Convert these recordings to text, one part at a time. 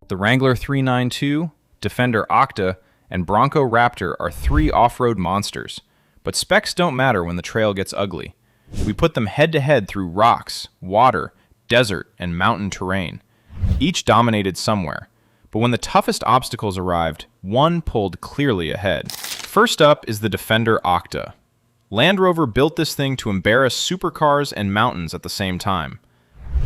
The Wrangler 392, Defender Octa, and Bronco Raptor are three off-road monsters, but specs don't matter when the trail gets ugly. We put them head-to-head through rocks, water, desert, and mountain terrain. Each dominated somewhere, but when the toughest obstacles arrived, one pulled clearly ahead. First up is the Defender Octa. Land Rover built this thing to embarrass supercars and mountains at the same time.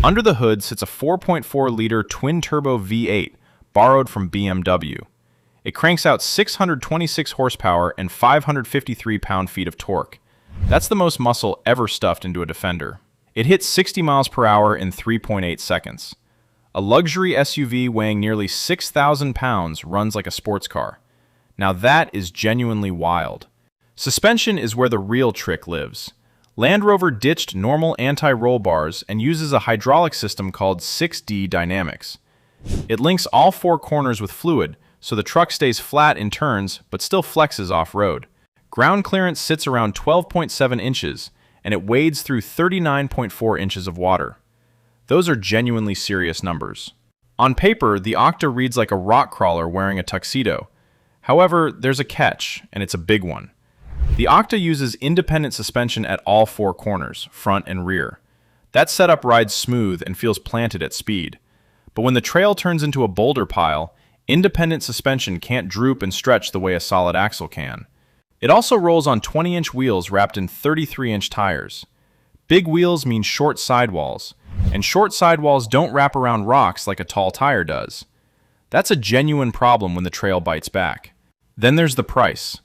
Under the hood sits a 4.4-liter twin-turbo V8, borrowed from BMW. It cranks out 626 horsepower and 553 pound-feet of torque. That's the most muscle ever stuffed into a Defender. It hits 60 miles per hour in 3.8 seconds. A luxury SUV weighing nearly 6,000 pounds runs like a sports car. Now that is genuinely wild. Suspension is where the real trick lives. Land Rover ditched normal anti-roll bars and uses a hydraulic system called 6D Dynamics. It links all four corners with fluid, so the truck stays flat in turns but still flexes off-road. Ground clearance sits around 12.7 inches, and it wades through 39.4 inches of water. Those are genuinely serious numbers. On paper, the Octa reads like a rock crawler wearing a tuxedo. However, there's a catch, and it's a big one. The Octa uses independent suspension at all four corners, front and rear. That setup rides smooth and feels planted at speed. But when the trail turns into a boulder pile, independent suspension can't droop and stretch the way a solid axle can. It also rolls on 20-inch wheels wrapped in 33-inch tires. Big wheels mean short sidewalls, and short sidewalls don't wrap around rocks like a tall tire does. That's a genuine problem when the trail bites back. Then there's the price.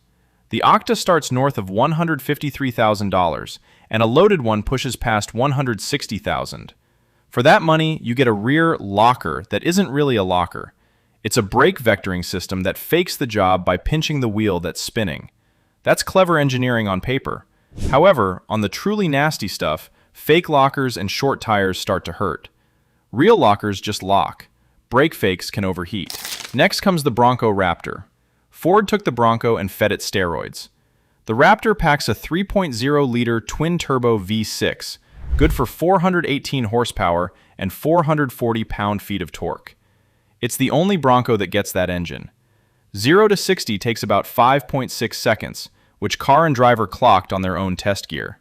The Octa starts north of $153,000, and a loaded one pushes past $160,000. For that money, you get a rear locker that isn't really a locker. It's a brake vectoring system that fakes the job by pinching the wheel that's spinning. That's clever engineering on paper. However, on the truly nasty stuff, fake lockers and short tires start to hurt. Real lockers just lock. Brake fakes can overheat. Next comes the Bronco Raptor. Ford took the Bronco and fed it steroids. The Raptor packs a 3.0-liter twin-turbo V6, good for 418 horsepower and 440 pound-feet of torque. It's the only Bronco that gets that engine. 0 to 60 takes about 5.6 seconds, which car and driver clocked on their own test gear.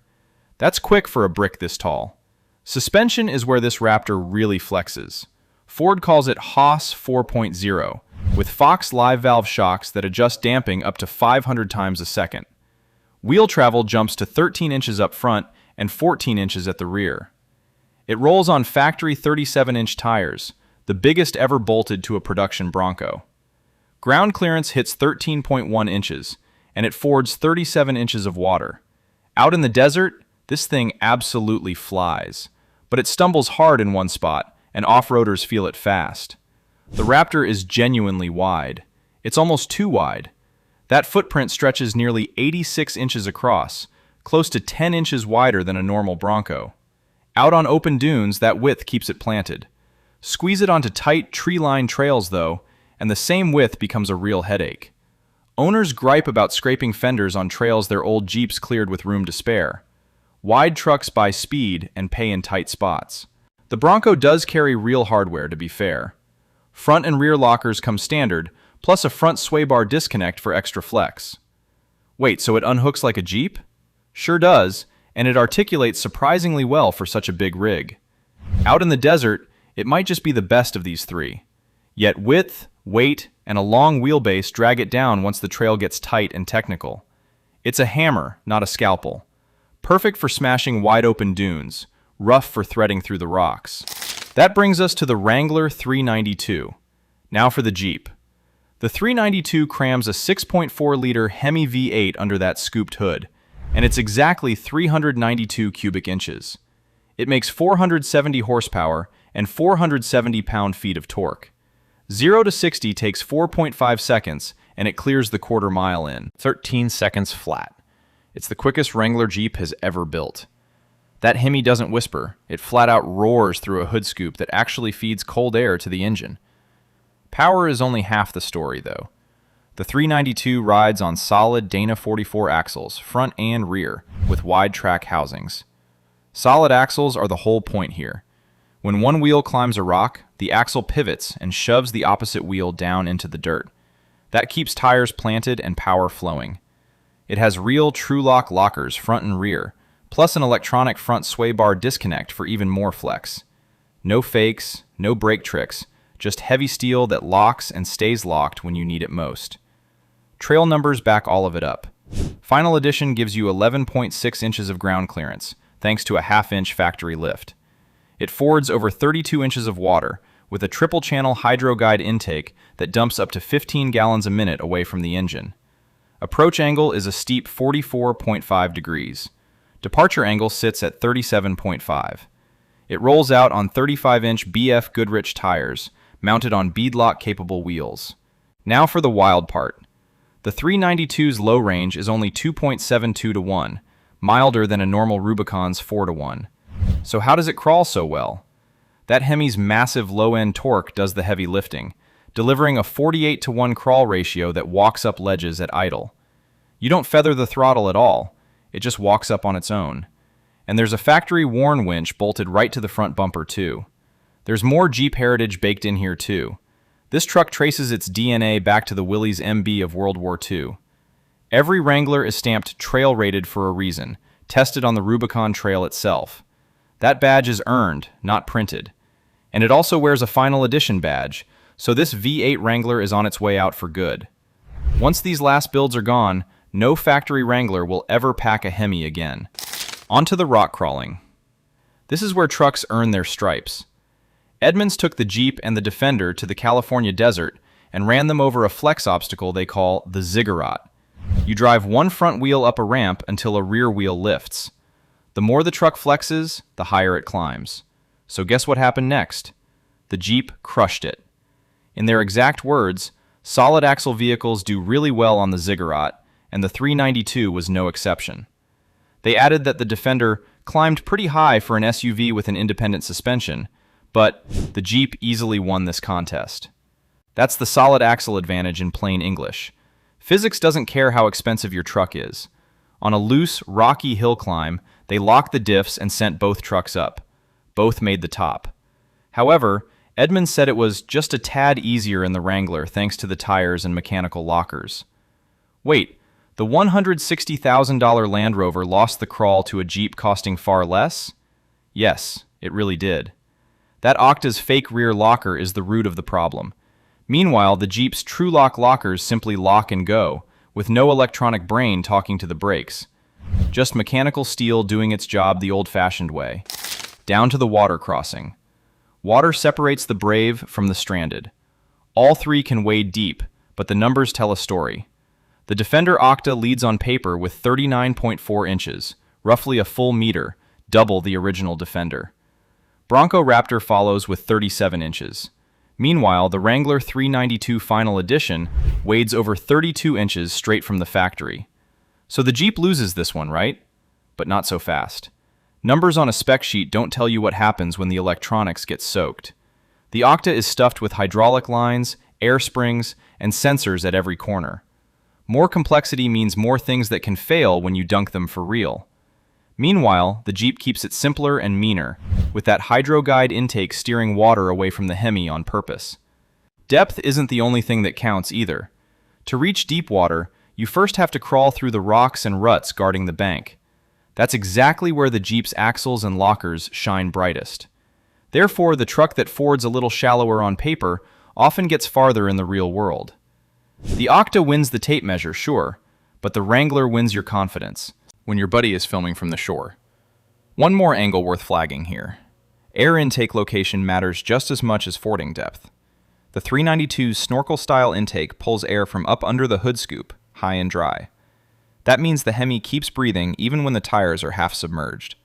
That's quick for a brick this tall. Suspension is where this Raptor really flexes. Ford calls it Haas 4.0, with Fox live valve shocks that adjust damping up to 500 times a second. Wheel travel jumps to 13 inches up front and 14 inches at the rear. It rolls on factory 37-inch tires, the biggest ever bolted to a production Bronco. Ground clearance hits 13.1 inches, and it fords 37 inches of water. Out in the desert, this thing absolutely flies, but it stumbles hard in one spot, and off-roaders feel it fast. The Raptor is genuinely wide. It's almost too wide. That footprint stretches nearly 86 inches across, close to 10 inches wider than a normal Bronco. Out on open dunes, that width keeps it planted. Squeeze it onto tight, tree-lined trails, though, and the same width becomes a real headache. Owners gripe about scraping fenders on trails their old Jeeps cleared with room to spare. Wide trucks buy speed and pay in tight spots. The Bronco does carry real hardware, to be fair. Front and rear lockers come standard, plus a front sway bar disconnect for extra flex. Wait, so it unhooks like a Jeep? Sure does, and it articulates surprisingly well for such a big rig. Out in the desert, it might just be the best of these three. Yet width, weight, and a long wheelbase drag it down once the trail gets tight and technical. It's a hammer, not a scalpel. Perfect for smashing wide-open dunes, rough for threading through the rocks. That brings us to the Wrangler 392. Now for the Jeep. The 392 crams a 6.4-liter Hemi V8 under that scooped hood, and it's exactly 392 cubic inches. It makes 470 horsepower and 470 pound-feet of torque. 0 to 60 takes 4.5 seconds, and it clears the quarter mile in 13 seconds flat. It's the quickest Wrangler Jeep has ever built. That Hemi doesn't whisper, it flat out roars through a hood scoop that actually feeds cold air to the engine. Power is only half the story, though. The 392 rides on solid Dana 44 axles, front and rear, with wide track housings. Solid axles are the whole point here. When one wheel climbs a rock, the axle pivots and shoves the opposite wheel down into the dirt. That keeps tires planted and power flowing. It has real True-Lock lockers front and rear, plus an electronic front sway bar disconnect for even more flex. No fakes, no brake tricks, just heavy steel that locks and stays locked when you need it most. Trail numbers back all of it up. Final Edition gives you 11.6 inches of ground clearance, thanks to a half-inch factory lift. It fords over 32 inches of water, with a triple-channel hydro guide intake that dumps up to 15 gallons a minute away from the engine. Approach angle is a steep 44.5 degrees. Departure angle sits at 37.5. It rolls out on 35-inch BF Goodrich tires, mounted on beadlock-capable wheels. Now for the wild part. The 392's low range is only 2.72 to 1, milder than a normal Rubicon's 4 to 1. So how does it crawl so well? That Hemi's massive low-end torque does the heavy lifting, delivering a 48 to 1 crawl ratio that walks up ledges at idle. You don't feather the throttle at all, it just walks up on its own. And there's a factory-worn winch bolted right to the front bumper too. There's more Jeep heritage baked in here too. This truck traces its DNA back to the Willys MB of World War II. Every Wrangler is stamped trail rated for a reason, tested on the Rubicon Trail itself. That badge is earned, not printed. And it also wears a Final Edition badge, so this V8 Wrangler is on its way out for good. Once these last builds are gone, no factory Wrangler will ever pack a Hemi again. Onto the rock crawling. This is where trucks earn their stripes. Edmunds took the Jeep and the Defender to the California desert and ran them over a flex obstacle they call the ziggurat. You drive one front wheel up a ramp until a rear wheel lifts. The more the truck flexes, the higher it climbs. So guess what happened next? The Jeep crushed it. In their exact words, solid axle vehicles do really well on the ziggurat, and the 392 was no exception. They added that the Defender climbed pretty high for an SUV with an independent suspension, but the Jeep easily won this contest. That's the solid axle advantage in plain English. Physics doesn't care how expensive your truck is. On a loose, rocky hill climb, they locked the diffs and sent both trucks up. Both made the top. However, Edmunds said it was just a tad easier in the Wrangler thanks to the tires and mechanical lockers. Wait, the $160,000 Land Rover lost the crawl to a Jeep costing far less? Yes, it really did. That Octa's fake rear locker is the root of the problem. Meanwhile, the Jeep's True-Lock lockers simply lock and go, with no electronic brain talking to the brakes. Just mechanical steel doing its job the old-fashioned way. Down to the water crossing. Water separates the brave from the stranded. All three can wade deep, but the numbers tell a story. The Defender Octa leads on paper with 39.4 inches, roughly a full meter, double the original Defender. Bronco Raptor follows with 37 inches. Meanwhile, the Wrangler 392 Final Edition wades over 32 inches straight from the factory. So the Jeep loses this one, right? But not so fast. Numbers on a spec sheet don't tell you what happens when the electronics get soaked. The Octa is stuffed with hydraulic lines, air springs, and sensors at every corner. More complexity means more things that can fail when you dunk them for real. Meanwhile, the Jeep keeps it simpler and meaner, with that hydro guide intake steering water away from the Hemi on purpose. Depth isn't the only thing that counts either. To reach deep water, you first have to crawl through the rocks and ruts guarding the bank. That's exactly where the Jeep's axles and lockers shine brightest. Therefore, the truck that fords a little shallower on paper often gets farther in the real world. The Octa wins the tape measure, sure, but the Wrangler wins your confidence when your buddy is filming from the shore. One more angle worth flagging here. Air intake location matters just as much as fording depth. The 392's snorkel-style intake pulls air from up under the hood scoop, high and dry. That means the Hemi keeps breathing even when the tires are half submerged.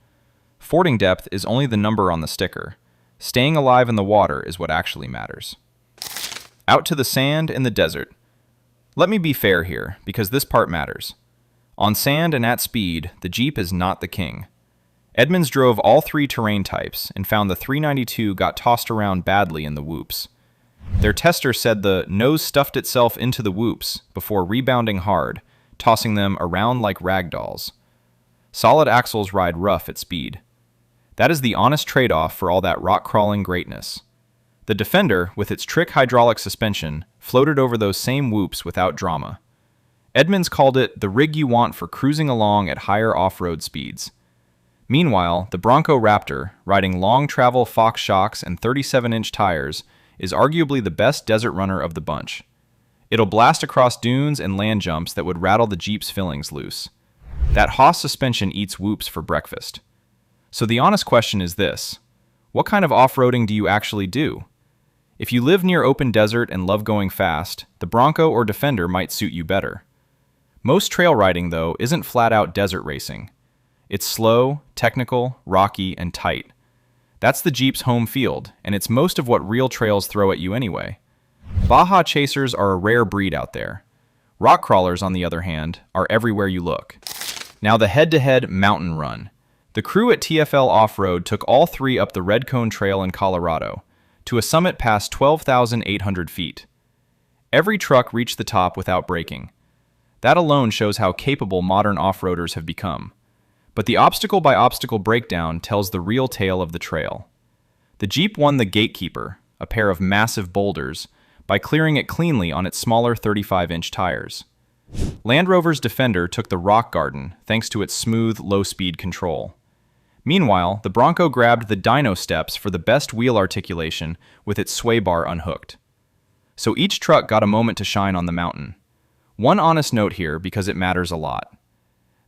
Fording depth is only the number on the sticker. Staying alive in the water is what actually matters. Out to the sand and the desert. Let me be fair here, because this part matters. On sand and at speed, the Jeep is not the king. Edmunds drove all three terrain types and found the 392 got tossed around badly in the whoops. Their tester said the nose stuffed itself into the whoops before rebounding hard, tossing them around like rag dolls. Solid axles ride rough at speed. That is the honest trade-off for all that rock-crawling greatness. The Defender, with its trick hydraulic suspension, floated over those same whoops without drama. Edmunds called it the rig you want for cruising along at higher off-road speeds. Meanwhile, the Bronco Raptor, riding long-travel Fox shocks and 37-inch tires, is arguably the best desert runner of the bunch. It'll blast across dunes and land jumps that would rattle the Jeep's fillings loose. That Haas suspension eats whoops for breakfast. So the honest question is this: what kind of off-roading do you actually do? If you live near open desert and love going fast, the Bronco or Defender might suit you better. Most trail riding, though, isn't flat-out desert racing. It's slow, technical, rocky, and tight. That's the Jeep's home field, and it's most of what real trails throw at you anyway. Baja chasers are a rare breed out there. Rock crawlers, on the other hand, are everywhere you look. Now the head-to-head mountain run. The crew at TFL Off-Road took all three up the Red Cone Trail in Colorado, to a summit past 12,800 feet. Every truck reached the top without braking. That alone shows how capable modern off-roaders have become. But the obstacle-by-obstacle breakdown tells the real tale of the trail. The Jeep won the Gatekeeper, a pair of massive boulders, by clearing it cleanly on its smaller 35-inch tires. Land Rover's Defender took the Rock Garden thanks to its smooth, low-speed control. Meanwhile, the Bronco grabbed the Dino Steps for the best wheel articulation with its sway bar unhooked. So each truck got a moment to shine on the mountain. One honest note here, because it matters a lot.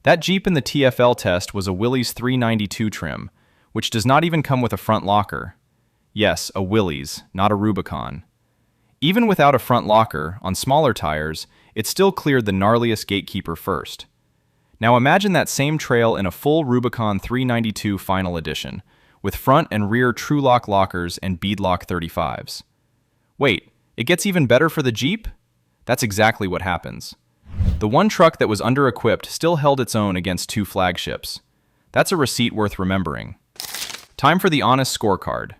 That Jeep in the TFL test was a Willys 392 trim, which does not even come with a front locker. Yes, a Willys, not a Rubicon. Even without a front locker, on smaller tires, it still cleared the gnarliest Gatekeeper first. Now imagine that same trail in a full Rubicon 392 Final Edition, with front and rear TrueLock lockers and beadlock 35s. Wait, it gets even better for the Jeep? That's exactly what happens. The one truck that was under-equipped still held its own against two flagships. That's a receipt worth remembering. Time for the honest scorecard.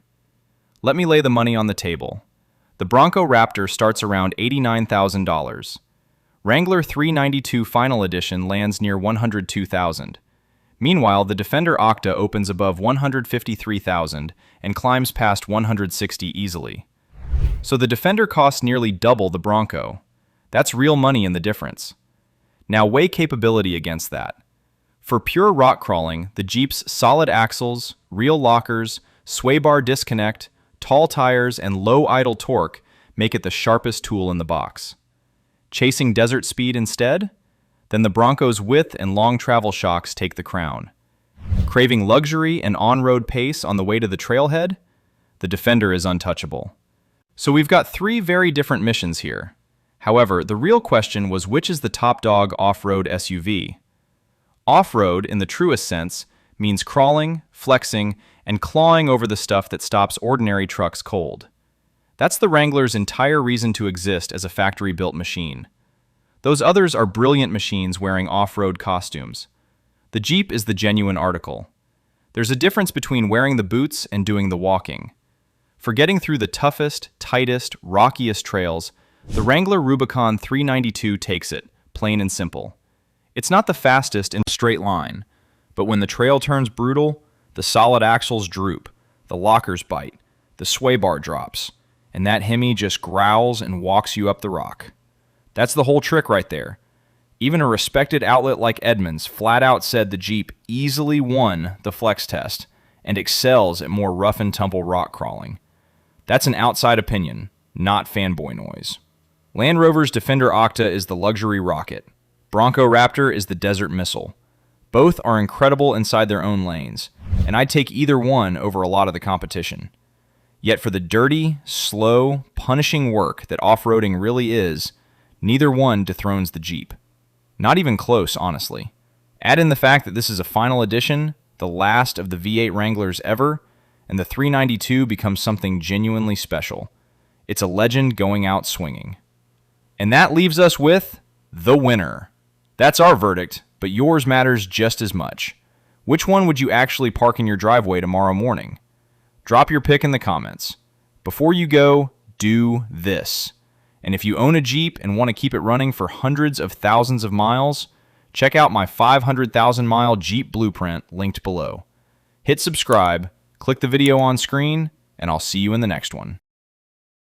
Let me lay the money on the table. The Bronco Raptor starts around $89,000. Wrangler 392 Final Edition lands near $102,000. Meanwhile, the Defender Octa opens above $153,000 and climbs past $160,000 easily. So the Defender costs nearly double the Bronco. That's real money in the difference. Now weigh capability against that. For pure rock crawling, the Jeep's solid axles, real lockers, sway bar disconnect, tall tires, and low idle torque make it the sharpest tool in the box. Chasing desert speed instead? Then the Bronco's width and long travel shocks take the crown. Craving luxury and on-road pace on the way to the trailhead? The Defender is untouchable. So we've got three very different missions here. However, the real question was which is the top dog off-road SUV? Off-road, in the truest sense, means crawling, flexing, and clawing over the stuff that stops ordinary trucks cold. That's the Wrangler's entire reason to exist as a factory-built machine. Those others are brilliant machines wearing off-road costumes. The Jeep is the genuine article. There's a difference between wearing the boots and doing the walking. For getting through the toughest, tightest, rockiest trails, the Wrangler Rubicon 392 takes it, plain and simple. It's not the fastest in a straight line, but when the trail turns brutal, the solid axles droop, the lockers bite, the sway bar drops, and that Hemi just growls and walks you up the rock. That's the whole trick right there. Even a respected outlet like Edmunds flat out said the Jeep easily won the flex test and excels at more rough and tumble rock crawling. That's an outside opinion, not fanboy noise. Land Rover's Defender Octa is the luxury rocket. Bronco Raptor is the desert missile. Both are incredible inside their own lanes, and I'd take either one over a lot of the competition. Yet for the dirty, slow, punishing work that off-roading really is, neither one dethrones the Jeep. Not even close, honestly. Add in the fact that this is a final edition, the last of the V8 Wranglers ever, and the 392 becomes something genuinely special. It's a legend going out swinging. And that leaves us with the winner. That's our verdict, but yours matters just as much. Which one would you actually park in your driveway tomorrow morning? Drop your pick in the comments. Before you go, do this. And if you own a Jeep and want to keep it running for hundreds of thousands of miles, check out my 500,000-mile Jeep blueprint linked below. Hit subscribe, click the video on screen, and I'll see you in the next one.